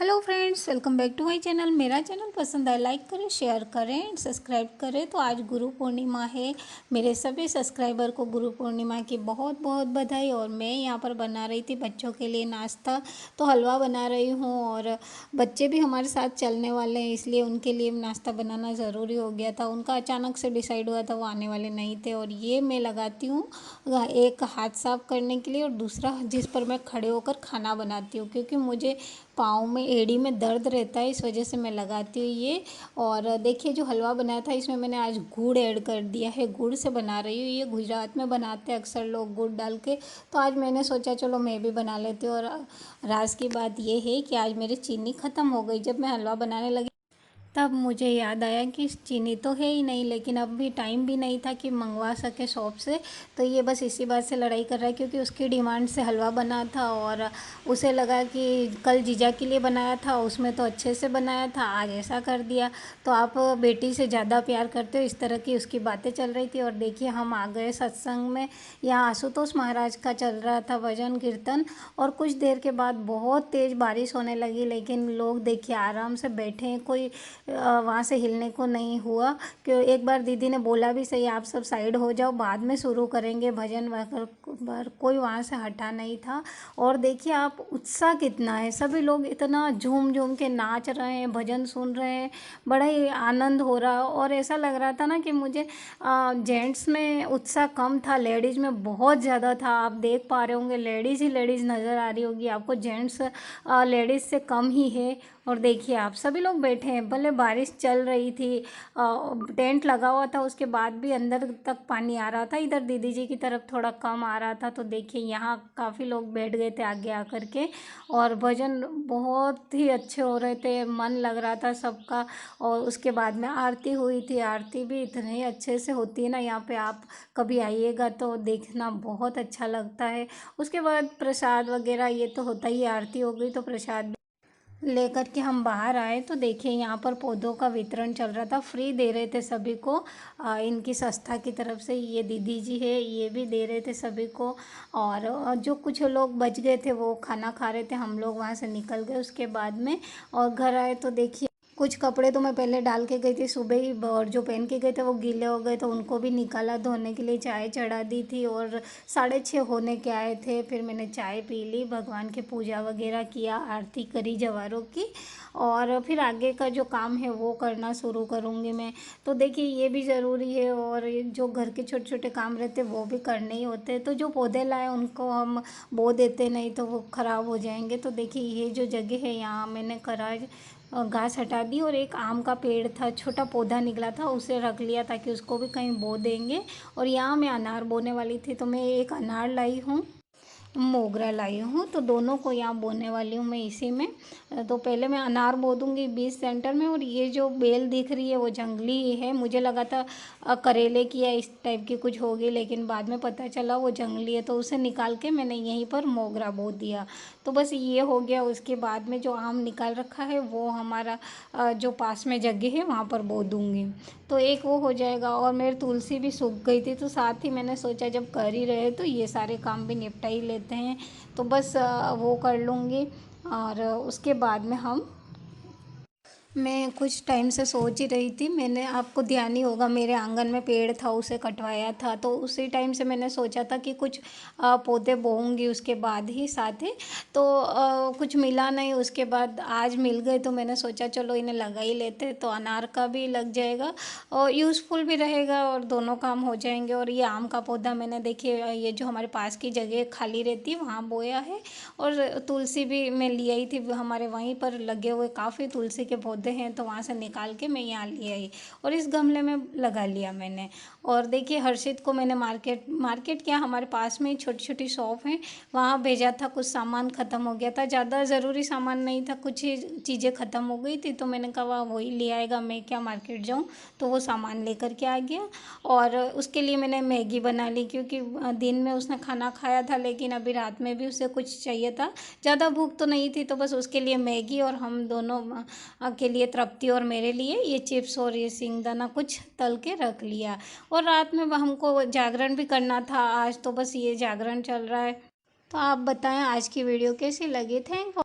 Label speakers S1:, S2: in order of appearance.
S1: Hello friends, welcome back to my channel. मेरा channel पसंद आए लाइक करें, शेयर करें, सब्सक्राइब करें। तो आज गुरु पूर्णिमा है। मेरे सभी सब्सक्राइबर को गुरु पूर्णिमा की बहुत बहुत बधाई। और मैं यहाँ पर बना रही थी बच्चों के लिए नाश्ता, तो हलवा बना रही हूँ। और बच्चे भी हमारे साथ चलने वाले हैं, इसलिए उनके लिए नाश्ता बनाना ज़रूरी हो गया था। उनका अचानक से डिसाइड हुआ था, वो आने वाले नहीं थे। और ये मैं लगाती हूँ एक हाथ साफ करने के लिए और दूसरा जिस पर मैं खड़े होकर खाना बनाती हूँ, क्योंकि मुझे पाँव में एड़ी में दर्द रहता है, इस वजह से मैं लगाती हूँ ये। और देखिए, जो हलवा बनाया था इसमें मैंने आज गुड़ ऐड कर दिया है। गुड़ से बना रही हूँ। ये गुजरात में बनाते हैं अक्सर लोग गुड़ डाल के, तो आज मैंने सोचा चलो मैं भी बना लेती हूँ। और राज की बात ये है कि आज मेरी चीनी ख़त्म हो गई। जब मैं हलवा बनाने लगी तब मुझे याद आया कि चीनी तो है ही नहीं, लेकिन अब भी टाइम भी नहीं था कि मंगवा सके शॉप से। तो ये बस इसी बात से लड़ाई कर रहा है, क्योंकि उसकी डिमांड से हलवा बना था और उसे लगा कि कल जीजा के लिए बनाया था, उसमें तो अच्छे से बनाया था, आज ऐसा कर दिया। तो आप बेटी से ज़्यादा प्यार करते हो, इस तरह की उसकी बातें चल रही थी। और देखिए, हम आ गए सत्संग में। यहाँ आशुतोष महाराज का चल रहा था भजन कीर्तन। और कुछ देर के बाद बहुत तेज़ बारिश होने लगी, लेकिन लोग देखिए आराम से बैठे हैं, कोई वहाँ से हिलने को नहीं हुआ। कि एक बार दीदी ने बोला भी सही, आप सब साइड हो जाओ, बाद में शुरू करेंगे भजन वगैरह। कोई वहाँ से हटा नहीं था। और देखिए आप, उत्साह कितना है, सभी लोग इतना झूम झूम के नाच रहे हैं, भजन सुन रहे हैं, बड़ा ही आनंद हो रहा। और ऐसा लग रहा था ना कि मुझे जेंट्स में उत्साह कम था, लेडीज़ में बहुत ज़्यादा था। आप देख पा रहे होंगे, लेडीज़ ही लेडीज़ नज़र आ रही होगी आपको, जेंट्स लेडीज़ से कम ही है। और देखिए आप, सभी लोग बैठे हैं, भले बारिश चल रही थी, टेंट लगा हुआ था, उसके बाद भी अंदर तक पानी आ रहा था। इधर दीदी जी की तरफ थोड़ा कम आ रहा था। तो देखिए यहाँ काफ़ी लोग बैठ गए थे आगे आकर के। और भजन बहुत ही अच्छे हो रहे थे, मन लग रहा था सबका। और उसके बाद में आरती हुई थी। आरती भी इतने अच्छे से होती है ना यहाँ पे, आप कभी आइएगा तो देखना, बहुत अच्छा लगता है। उसके बाद प्रसाद वगैरह ये तो होता ही, आरती हो गई तो प्रसाद लेकर के हम बाहर आए। तो देखिए यहाँ पर पौधों का वितरण चल रहा था, फ्री दे रहे थे सभी को। इनकी संस्था की तरफ से ये दीदी जी है, ये भी दे रहे थे सभी को। और जो कुछ लोग बच गए थे वो खाना खा रहे थे, हम लोग वहाँ से निकल गए उसके बाद में। और घर आए तो देखिए, कुछ कपड़े तो मैं पहले डाल के गई थी सुबह ही, और जो पहन के गए थे वो गीले हो गए, तो उनको भी निकाला, धोने के लिए चाय चढ़ा दी थी। और 6:30 होने के आए थे, फिर मैंने चाय पी ली, भगवान की पूजा वगैरह किया, आरती करी जवारों की। और फिर आगे का जो काम है वो करना शुरू करूँगी मैं। तो देखिए ये भी ज़रूरी है, और ये जो घर के छोटे छोटे काम रहते हैं वो भी करने ही होते हैं। तो जो पौधे लाए उनको हम बो देते, नहीं तो वो ख़राब हो जाएंगे। तो देखिए ये जो जगह है, यहाँ मैंने करा, घास हटा दी। और एक आम का पेड़ था, छोटा पौधा निकला था, उसे रख लिया ताकि उसको भी कहीं बो देंगे। और यहाँ मैं अनार बोने वाली थी, तो मैं एक अनार लाई हूँ, मोगरा लाई हूँ, तो दोनों को यहाँ बोने वाली हूँ मैं इसी में। तो पहले मैं अनार बो दूँगी बीच सेंटर में। और ये जो बेल दिख रही है वो जंगली है, मुझे लगा था करेले की या इस टाइप की कुछ होगी, लेकिन बाद में पता चला वो जंगली है। तो उसे निकाल के मैंने यहीं पर मोगरा बो दिया। तो बस ये हो गया। उसके बाद में जो आम निकाल रखा है वो हमारा जो पास में जगह है वहाँ पर बो दूँगी, तो एक वो हो जाएगा। और मेरी तुलसी भी सूख गई थी, तो साथ ही मैंने सोचा जब कर ही रहे तो ये सारे काम भी निपटा ही लेते हैं। तो बस वो कर लूँगी। और उसके बाद में मैं कुछ टाइम से सोच ही रही थी, मैंने, आपको ध्यान ही होगा, मेरे आंगन में पेड़ था उसे कटवाया था। तो उसी टाइम से मैंने सोचा था कि कुछ पौधे बोऊंगी उसके बाद ही साथ ही। तो कुछ मिला नहीं, उसके बाद आज मिल गए, तो मैंने सोचा चलो इन्हें लगा ही लेते। तो अनार का भी लग जाएगा और यूज़फुल भी रहेगा, और दोनों काम हो जाएंगे। और ये आम का पौधा मैंने, देखिए ये जो हमारे पास की जगह खाली रहती है वहाँ बोया है। और तुलसी भी मैं ले आई थी, हमारे वहीं पर लगे हुए काफ़ी तुलसी के पौधे हैं, तो वहाँ से निकाल के मैं यहाँ ले आई और इस गमले में लगा लिया मैंने। और देखिए हर्षित को मैंने मार्केट क्या, हमारे पास में ही छोटी छोटी शॉप है, वहाँ भेजा था। कुछ सामान ख़त्म हो गया था, ज़्यादा ज़रूरी सामान नहीं था, कुछ ही चीज़ें ख़त्म हो गई थी, तो मैंने कहा वही ले आएगा, मैं क्या मार्केट जाऊँ। तो वो सामान लेकर के आ गया। और उसके लिए मैंने मैगी बना ली, क्योंकि दिन में उसने खाना खाया था, लेकिन अभी रात में भी उसे कुछ चाहिए था। ज़्यादा भूख तो नहीं थी, तो बस उसके लिए मैगी, और हम दोनों के लिए तृप्ति और मेरे लिए ये चिप्स और ये सिंगदाना कुछ तल के रख लिया। और रात में हमको जागरण भी करना था आज, तो बस ये जागरण चल रहा है। तो आप बताएं आज की वीडियो कैसी लगी। थैंक